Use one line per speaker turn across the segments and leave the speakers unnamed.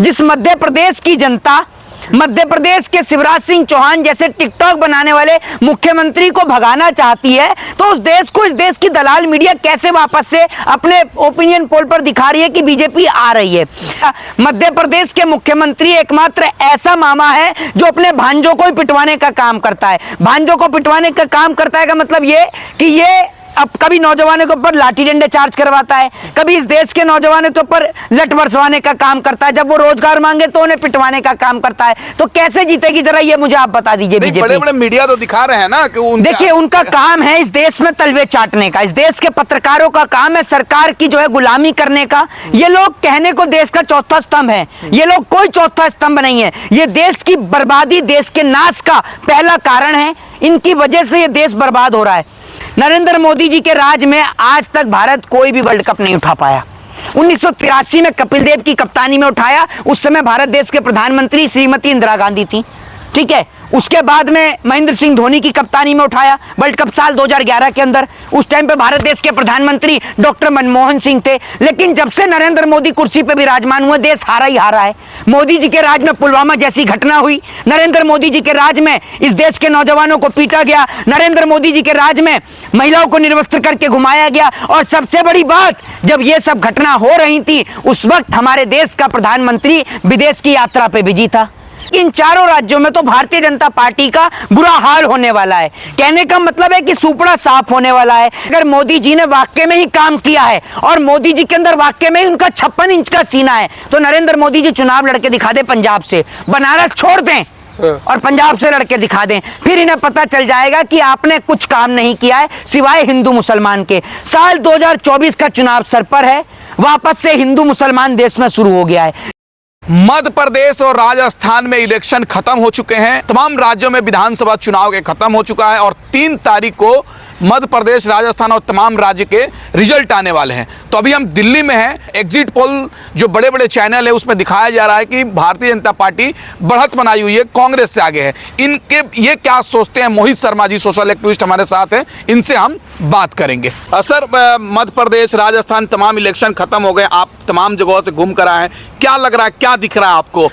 जिस मध्य प्रदेश की जनता मध्य प्रदेश के शिवराज सिंह चौहान जैसे टिकटॉक बनाने वाले मुख्यमंत्री को भगाना चाहती है, तो उस देश को, इस देश की दलाल मीडिया कैसे वापस से अपने ओपिनियन पोल पर दिखा रही है कि बीजेपी आ रही है। मध्य प्रदेश के मुख्यमंत्री एकमात्र ऐसा मामा है जो अपने भांजों को ही पिटवाने का काम करता है। भांजों को पिटवाने का काम करता है का मतलब ये कि ये अब कभी नौजवानों के ऊपर लाठी डंडे चार्ज करवाता है, कभी इस देश के नौजवानों के ऊपर लठ बरसवाने का काम करता है, जब वो रोजगार मांगे तो उन्हें पिटवाने का काम करता है। तो कैसे जीतेगी जरा ये मुझे आप बता दीजिए। बीजेपी
बड़े बड़े मीडिया तो दिखा रहे हैं ना कि
देखिए उनका काम है इस देश में तलवे चाटने का, इस देश के पत्रकारों का काम है सरकार की जो है गुलामी करने का। ये लोग कहने को देश का चौथा स्तंभ है, ये लोग कोई चौथा स्तंभ नहीं है। ये देश की बर्बादी, देश के नाश का पहला कारण है। इनकी वजह से ये देश बर्बाद हो रहा है। नरेंद्र मोदी जी के राज में आज तक भारत कोई भी वर्ल्ड कप नहीं उठा पाया। 1983 में कपिल देव की कप्तानी में उठाया, उस समय भारत देश के प्रधानमंत्री श्रीमती इंदिरा गांधी थी, ठीक है। उसके बाद में महेंद्र सिंह धोनी की कप्तानी में उठाया वर्ल्ड कप साल 2011 के अंदर। उस टाइम पे भारत देश के प्रधानमंत्री डॉक्टर मनमोहन सिंह थे। लेकिन जब से नरेंद्र मोदी कुर्सी पे विराजमान हुए, देश हारा ही हारा है। मोदी जी के राज में पुलवामा जैसी घटना हुई, नरेंद्र मोदी जी के राज में इस देश के नौजवानों को पीटा गया, नरेंद्र मोदी जी के राज में महिलाओं को निर्वस्त्र करके घुमाया गया। और सबसे बड़ी बात, जब ये सब घटना हो रही थी उस वक्त हमारे देश का प्रधानमंत्री विदेश की यात्रा पे बिजी था। इन चारों राज्यों में तो भारतीय जनता पार्टी का बुरा हाल होने वाला है। कहने का मतलब है कि सुपड़ा साफ होने वाला है। अगर मोदी जी ने वाकई में ही काम किया है और मोदी जी के अंदर वाकई में ही उनका 56 इंच का सीना है, तो नरेंद्र मोदी जी चुनाव लड़के दिखा दें पंजाब से, बनारस छोड़ दें और पंजाब से लड़के दिखा दें। फिर इन्हें पता चल जाएगा कि आपने कुछ काम नहीं किया है सिवाय हिंदू मुसलमान के। साल 2024 का चुनाव सर पर है, वापस से हिंदू मुसलमान देश में शुरू हो गया है।
मध्य प्रदेश और राजस्थान में इलेक्शन खत्म हो चुके हैं। तमाम राज्यों में विधानसभा चुनाव के खत्म हो चुका है और 3 तारीख को मध्य प्रदेश, राजस्थान और तमाम राज्य के रिजल्ट आने वाले हैं। तो अभी हम दिल्ली में हैं। एग्जिट पोल जो बड़े बड़े चैनल है उसमें दिखाया जा रहा है कि भारतीय जनता पार्टी बढ़त बनाई हुई है, कांग्रेस से आगे है। इनके ये क्या सोचते हैं? मोहित शर्मा जी सोशल एक्टिविस्ट हमारे साथ हैं, इनसे हम बात करेंगे। सर, मध्य प्रदेश, राजस्थान तमाम इलेक्शन खत्म हो गए, आप तमाम जगहों से घूम कर आए हैं, क्या लग रहा है, क्या दिख रहा है आपको?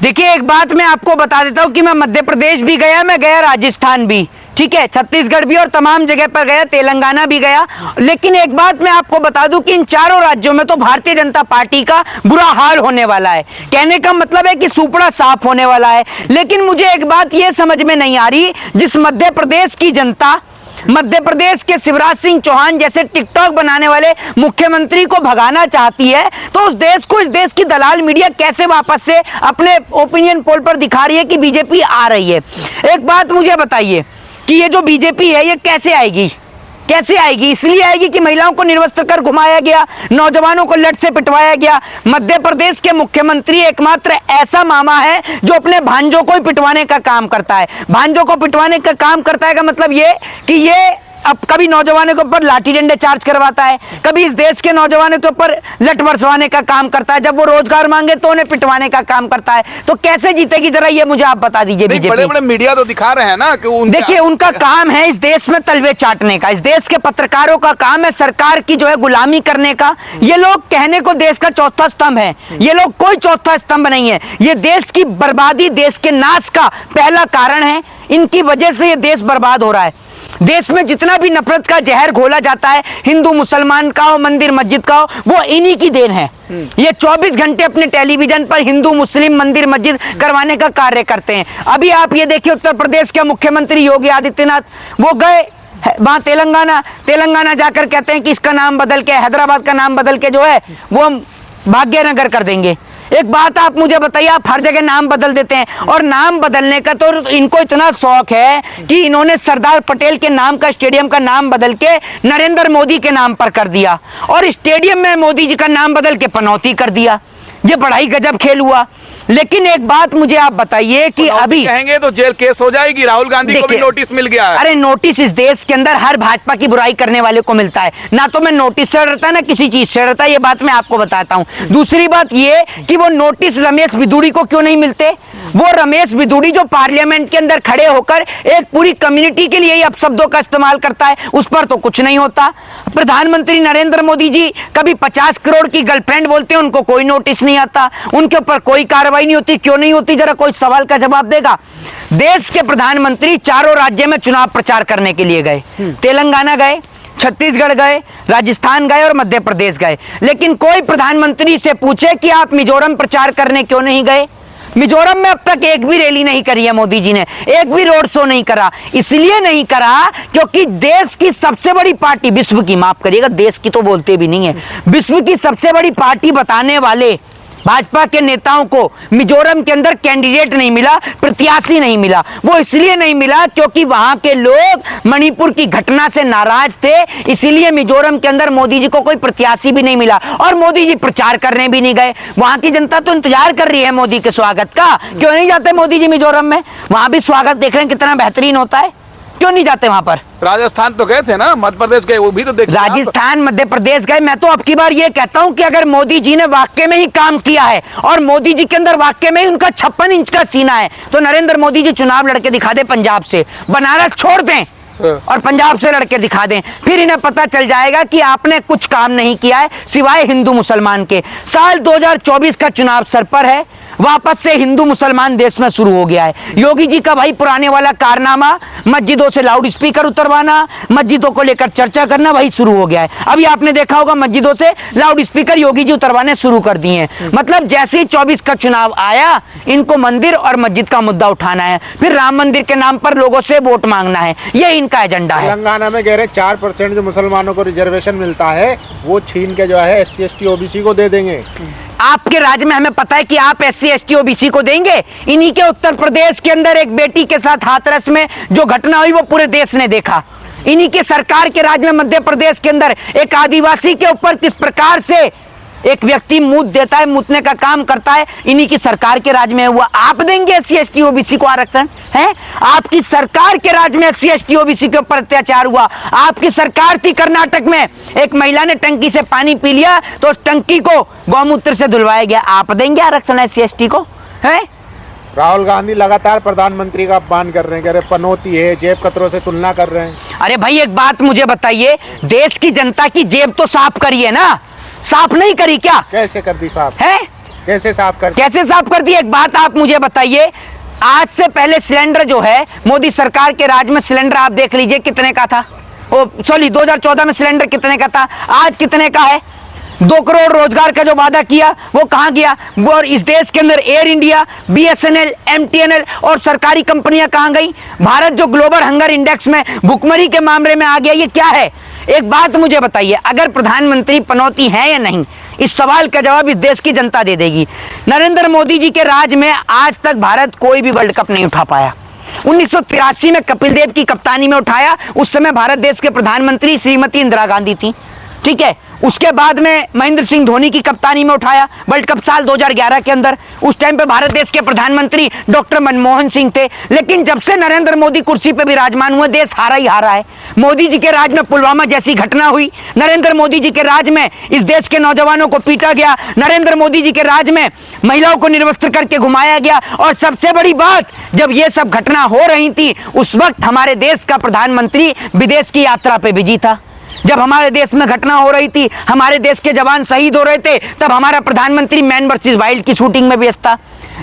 देखिए एक बात मैं आपको बता देता हूं कि मैं मध्य प्रदेश भी गया, मैं गया राजस्थान भी, ठीक है, छत्तीसगढ़ भी और तमाम जगह पर गया, तेलंगाना भी गया। लेकिन एक बात मैं आपको बता दूं कि इन चारों राज्यों में तो भारतीय जनता पार्टी का बुरा हाल होने वाला है। कहने का मतलब है कि सुपड़ा साफ होने वाला है। लेकिन मुझे एक बात यह समझ में नहीं आ रही, जिस मध्य प्रदेश की जनता मध्य प्रदेश के शिवराज सिंह चौहान जैसे टिकटॉक बनाने वाले मुख्यमंत्री को भगाना चाहती है, तो उस देश को, इस देश की दलाल मीडिया कैसे वापस से अपने ओपिनियन पोल पर दिखा रही है कि बीजेपी आ रही है। एक बात मुझे बताइए कि ये जो बीजेपी है ये कैसे आएगी? कैसे आएगी? इसलिए आएगी कि महिलाओं को निर्वस्त्र कर घुमाया गया, नौजवानों को लठ से पिटवाया गया। मध्य प्रदेश के मुख्यमंत्री एकमात्र ऐसा मामा है जो अपने भांजों को ही पिटवाने का काम करता है। भांजों को पिटवाने का काम करता है का मतलब ये कि ये अब कभी नौजवानों के ऊपर लाठी डंडे चार्ज करवाता है, कभी इस देश के नौजवानों के ऊपर लठ बरसवाने का काम करता है, जब वो रोजगार मांगे तो उन्हें पिटवाने का काम करता है। तो कैसे जीतेगी जरा ये मुझे आप बता दीजिए। बीजेपी
बड़े बड़े मीडिया तो दिखा रहे हैं ना कि
देखिए उनका काम है इस देश में तलवे चाटने का, इस देश के पत्रकारों का काम है सरकार की जो है गुलामी करने का। ये लोग कहने को देश का चौथा स्तंभ है, ये लोग कोई चौथा स्तंभ नहीं है। ये देश की बर्बादी, देश के नाश का पहला कारण है। इनकी वजह से ये देश बर्बाद हो रहा है। देश में जितना भी नफरत का जहर घोला जाता है, हिंदू मुसलमान का हो, मंदिर मस्जिद का हो, वो इन्हीं की देन है। ये 24 घंटे अपने टेलीविजन पर हिंदू मुस्लिम मंदिर मस्जिद करवाने का कार्य करते हैं। अभी आप ये देखिए उत्तर प्रदेश के मुख्यमंत्री योगी आदित्यनाथ, वो गए वहां तेलंगाना जाकर कहते हैं कि इसका नाम बदल के, हैदराबाद का नाम बदल के जो है वो हम भाग्यनगर कर देंगे। एक बात आप मुझे बताइए, आप हर जगह नाम बदल देते हैं और नाम बदलने का तो इनको इतना शौक है कि इन्होंने सरदार पटेल के नाम का स्टेडियम का नाम बदल के नरेंद्र मोदी के नाम पर कर दिया और स्टेडियम में मोदी जी का नाम बदल के पनौती कर दिया। ये बड़ा ही गजब खेल हुआ। लेकिन एक बात मुझे आप बताइए कि अभी
कहेंगे तो जेल केस हो जाएगी। राहुल गांधी को भी नोटिस मिल गया है।
अरे नोटिस इस देश के अंदर हर भाजपा की बुराई करने वाले को मिलता है, ना तो मैं नोटिस से डरता ना किसी चीज से डरता, ये बात मैं आपको बताता हूँ। दूसरी बात ये कि वो नोटिस रमेश बिदुड़ी को क्यों नहीं मिलते? वो रमेश बिदुड़ी जो पार्लियामेंट के अंदर खड़े होकर एक पूरी कम्युनिटी के लिए अपशब्दों का इस्तेमाल करता है, उस पर तो कुछ नहीं होता। प्रधानमंत्री नरेंद्र मोदी जी कभी 50 करोड़ की गर्लफ्रेंड बोलते हैं, उनको कोई नोटिस नहीं आता, उनके ऊपर कोई कार्रवाई नहीं होती। क्यों नहीं होती, जरा कोई सवाल का जवाब देगा? देश के प्रधानमंत्री चारों राज्य में चुनाव प्रचार करने के लिए गए, तेलंगाना गए, छत्तीसगढ़ गए, राजस्थान गए और मध्य प्रदेश गए, लेकिन कोई प्रधानमंत्री से पूछे कि आप मिजोरम प्रचार करने क्यों नहीं गए? मिजोरम में अब तक एक भी रैली नहीं करी है मोदी जी ने, एक भी रोड शो नहीं करा। इसलिए नहीं करा क्योंकि देश की सबसे बड़ी पार्टी, विश्व की, माफ करिएगा, देश की तो बोलते भी नहीं है, विश्व की सबसे बड़ी पार्टी बताने वाले भाजपा के नेताओं को मिजोरम के अंदर कैंडिडेट नहीं मिला, प्रत्याशी नहीं मिला। वो इसलिए नहीं मिला क्योंकि वहां के लोग मणिपुर की घटना से नाराज थे, इसीलिए मिजोरम के अंदर मोदी जी को कोई प्रत्याशी भी नहीं मिला और मोदी जी प्रचार करने भी नहीं गए। वहां की जनता तो इंतजार कर रही है मोदी के स्वागत का। क्यों नहीं जाते मोदी जी मिजोरम में? वहां भी स्वागत देख रहे हैं कितना बेहतरीन होता है, क्यों नहीं जाते वहां पर?
राजस्थान तो गए थे ना, मध्य प्रदेश गए, वो भी तो देख।
राजस्थान, मध्य प्रदेश गए। मैं तो अब की बार ये कहता हूं कि अगर मोदी जी ने वाकई में ही काम किया है और मोदी जी के अंदर वाकई में ही उनका 56 इंच का सीना है, तो नरेंद्र मोदी जी चुनाव लड़के दिखा दे पंजाब से, बनारस छोड़ दें और पंजाब से लड़के दिखा दें। फिर इन्हें पता चल जाएगा कि आपने कुछ काम नहीं किया है सिवाय हिंदू मुसलमान के। साल 2024 का चुनाव सर पर है, वापस से हिंदू मुसलमान देश में शुरू हो गया है। योगी जी का भाई पुराने वाला कारनामा, मस्जिदों से लाउड स्पीकर उतरवाना, मस्जिदों को लेकर चर्चा करना, वही शुरू हो गया है। अभी आपने देखा होगा मस्जिदों से लाउड स्पीकर योगी जी उतरवाने शुरू कर दिए हैं। मतलब जैसे ही 24 का चुनाव आया, इनको मंदिर और मस्जिद का मुद्दा उठाना है, फिर राम मंदिर के नाम पर लोगों से वोट मांगना है, ये इनका एजेंडा है।
तेलंगाना में कह रहे 4% जो मुसलमानों को रिजर्वेशन मिलता है वो छीन के जो है SC ST OBC को दे देंगे।
आपके राज्य में हमें पता है कि आप SC ST OBC को देंगे। इन्हीं के उत्तर प्रदेश के अंदर एक बेटी के साथ हाथरस में जो घटना हुई वो पूरे देश ने देखा। इन्हीं के सरकार के राज्य में मध्य प्रदेश के अंदर एक आदिवासी के ऊपर किस प्रकार से एक व्यक्ति मूत देता है, मूतने का काम करता है, इन्हीं की सरकार के राज्य में हुआ। आप देंगे SC ST OBC को आरक्षण? है आपकी सरकार के राज्य में SC ST OBC के ऊपर अत्याचार हुआ। आपकी सरकार थी कर्नाटक में, एक महिला ने टंकी से पानी पी लिया तो उस टंकी को गौमूत्र से धुलवाया गया। आप देंगे आरक्षण SC ST को? है
राहुल गांधी लगातार प्रधानमंत्री का अपमान कर रहे हैं, कह रहे पनौती है, जेब कतरों से तुलना कर रहे हैं।
अरे भाई एक बात मुझे बताइए, देश की जनता की जेब तो साफ करिए ना, साफ नहीं करी क्या?
कैसे कर दी साफ?
है
कैसे साफ कर दी?
कैसे साफ कर दी? एक बात आप मुझे बताइए, आज से पहले सिलेंडर जो है मोदी सरकार के राज में सिलेंडर आप देख लीजिए कितने का था। ओ सॉरी 2014 में सिलेंडर कितने का था, आज कितने का है? 2 करोड़ रोजगार का जो वादा किया वो कहां गया? और इस देश के अंदर एयर इंडिया, BSNL, MTNL और सरकारी कंपनियां कहां गई? भारत जो ग्लोबल हंगर इंडेक्स में भुखमरी के मामले में आ गया, ये क्या है? एक बात मुझे बताइए, अगर प्रधानमंत्री पनौती है या नहीं, इस सवाल का जवाब इस देश की जनता दे देगी। नरेंद्र मोदी जी के राज में आज तक भारत कोई भी वर्ल्ड कप नहीं उठा पाया। 1983 में कपिल देव की कप्तानी में उठाया, उस समय भारत देश के प्रधानमंत्री श्रीमती इंदिरा गांधी थी, ठीक है। उसके बाद में महेंद्र सिंह धोनी की कप्तानी में उठाया वर्ल्ड कप साल 2011 के अंदर। उस टाइम पे भारत देश के प्रधानमंत्री डॉक्टर मनमोहन सिंह थे। लेकिन जब से नरेंद्र मोदी कुर्सी पे विराजमान हुए, देश हारा ही हारा है। मोदी जी के राज में पुलवामा जैसी घटना हुई, नरेंद्र मोदी जी के राज में इस देश के नौजवानों को पीटा गया, नरेंद्र मोदी जी के राज में महिलाओं को निर्वस्त्र करके घुमाया गया। और सबसे बड़ी बात, जब ये सब घटना हो रही थी उस वक्त हमारे देश का प्रधानमंत्री विदेश की यात्रा पे बिजी था। जब हमारे देश में घटना हो रही थी, हमारे देश के जवान शहीद हो रहे थे, तब हमारा प्रधानमंत्री मैन वर्सेस वाइल्ड की शूटिंग में व्यस्त था।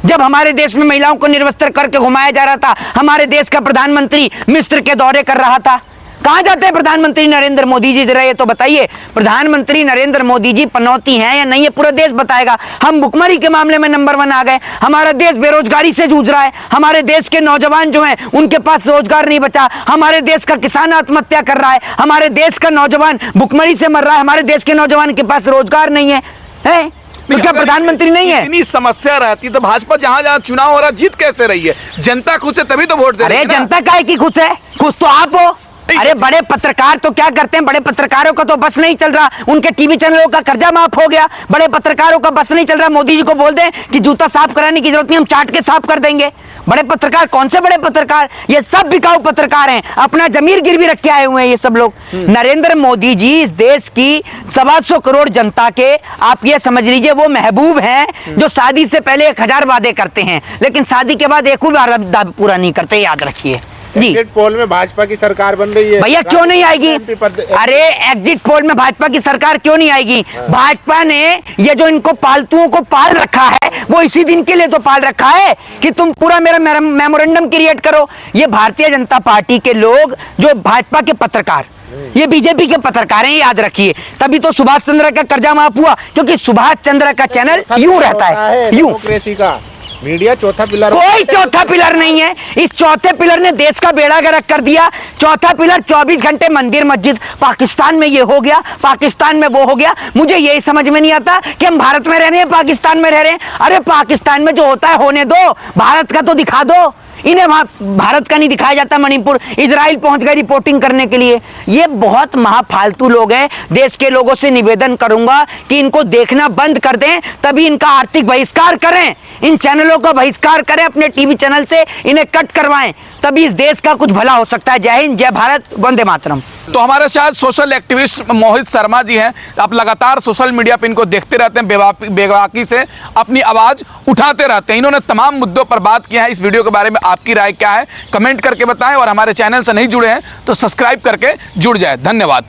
जब हमारे देश में महिलाओं को निर्वस्त्र करके घुमाया जा रहा था, हमारे देश का प्रधानमंत्री मिस्र के दौरे कर रहा था। कहां जाते हैं प्रधानमंत्री नरेंद्र मोदी जी? जरा ये तो बताइए, प्रधानमंत्री नरेंद्र मोदी जी पनौती हैं या नहीं, ये पूरा देश बताएगा। हम भुखमरी के मामले में नंबर 1 आ गए, हमारा देश बेरोजगारी से जूझ रहा है, हमारे देश के नौजवान जो हैं उनके पास रोजगार नहीं बचा, हमारे देश का किसान आत्महत्या कर रहा है, हमारे देश का नौजवान भुखमरी से मर रहा है, हमारे देश के नौजवान के पास रोजगार नहीं है, तो क्या प्रधानमंत्री नहीं है?
इतनी समस्या रहती तो भाजपा जहां जहां चुनाव हो रहा जीत कैसे रही है? जनता खुश है तभी तो वोट दे रही है।
अरे जनता काहे की खुश है? खुश तो आप हो। अरे बड़े पत्रकार तो क्या करते हैं, बड़े पत्रकारों का तो बस नहीं चल रहा, उनके टीवी चैनलों का कर्जा माफ हो गया, बड़े पत्रकारों का बस नहीं चल रहा। मोदी जी को बोल दें कि जूता साफ कराने की जरूरत नहीं, हम चाट के साफ कर देंगे। बड़े पत्रकार कौन से बड़े पत्रकार? ये सब बिकाऊ पत्रकार हैं, अपना जमीर गिरवी रख के आए हुए हैं ये सब लोग। नरेंद्र मोदी जी इस देश की 125 करोड़ जनता के, आप ये समझ लीजिए, वो महबूब हैं जो शादी से पहले 1000 वादे करते हैं, लेकिन शादी के बाद एक भी वादा पूरा नहीं करते, याद रखिए। जी।
एग्जिट पोल में भाजपा की सरकार बन रही है
भैया क्यों नहीं आएगी?
MP पद-
अरे एग्जिट पोल में भाजपा की सरकार क्यों नहीं आएगी? भाजपा ने ये जो इनको पालतुओं को पाल रखा है वो इसी दिन के लिए तो पाल रखा है कि तुम पूरा मेरा मेमोरेंडम क्रिएट करो। ये भारतीय जनता पार्टी के लोग जो भाजपा के पत्रकार, ये बीजेपी के पत्रकार हैं, याद रखिए। तभी तो सुभाष चंद्र का कर्जा माफ हुआ, क्योंकि सुभाष चंद्र का चैनल यूं रहता है, यूं।
डेमोक्रेसी का मीडिया चौथा पिलर
कोई चौथा पिलर नहीं है। इस चौथे पिलर ने देश का बेड़ा गर्क कर दिया। चौथा पिलर 24 घंटे मंदिर मस्जिद, पाकिस्तान में ये हो गया, पाकिस्तान में वो हो गया। मुझे यही समझ में नहीं आता कि हम भारत में रह रहे हैं, पाकिस्तान में रह रहे हैं। अरे पाकिस्तान में जो होता है होने दो, भारत का तो दिखा दो। इन्हें वहां भारत का नहीं दिखाया जाता। मणिपुर, इजराइल पहुंच गए रिपोर्टिंग करने के लिए। ये बहुत महाफालतू लोग हैं। देश के लोगों से निवेदन करूंगा कि इनको देखना बंद कर दें, तभी इनका आर्थिक बहिष्कार करें, इन चैनलों का बहिष्कार करें, अपने टीवी चैनल से इन्हें कट करवाएं, तभी इस देश का कुछ भला हो सकता है। जय हिंद, जय भारत, वंदे मातरम।
तो हमारे साथ सोशल एक्टिविस्ट मोहित शर्मा जी हैं। आप लगातार सोशल मीडिया पे इनको देखते रहते हैं, बेबाकी से अपनी आवाज उठाते रहते हैं। इन्होंने तमाम मुद्दों पर बात की है। इस वीडियो के बारे में आपकी राय क्या है, कमेंट करके बताएं, और हमारे चैनल से नहीं जुड़े हैं तो सब्सक्राइब करके जुड़ जाए। धन्यवाद।